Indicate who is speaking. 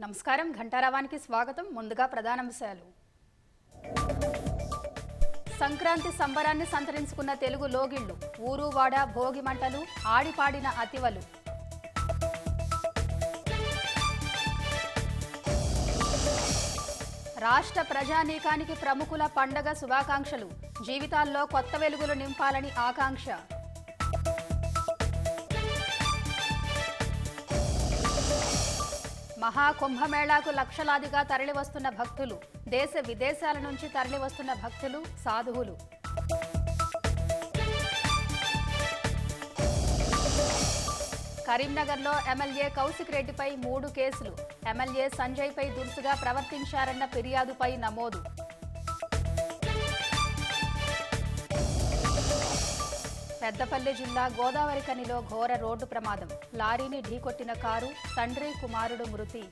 Speaker 1: నమస్కారం ఘంటారావానికి స్వాగతం. ముందుగా ప్రధానాంశాలు. సంక్రాంతి సంబరాన్ని సంతరించుకున్న తెలుగు లోగిళ్లు, ఊరువాడ భోగి మంటలు, ఆడిపాడిన అతివలు. రాష్ట్ర ప్రజానీకానికి ప్రముఖుల పండగ శుభాకాంక్షలు, జీవితాల్లో కొత్త వెలుగులు నింపాలని ఆకాంక్ష. మహాకుంభమేళాకు లక్షలాదిగా తరలివస్తున్న భక్తులు, దేశ విదేశాల నుంచి తరలివస్తున్న భక్తులు, సాధువులు. కరీంనగర్లో ఎమ్మెల్యే కౌశిక్ రెడ్డిపై 3 కేసులు, ఎమ్మెల్యే సంజయ్పై దురుసుగా ప్రవర్తించారన్న ఫిర్యాదుపై నమోదు. పెద్దపల్లి జిల్లా గోదావరిఖనిలో ఘోర రోడ్డు ప్రమాదం, లారీని ఢీకొట్టిన కారు, తండ్రి కుమారుడు మృతి.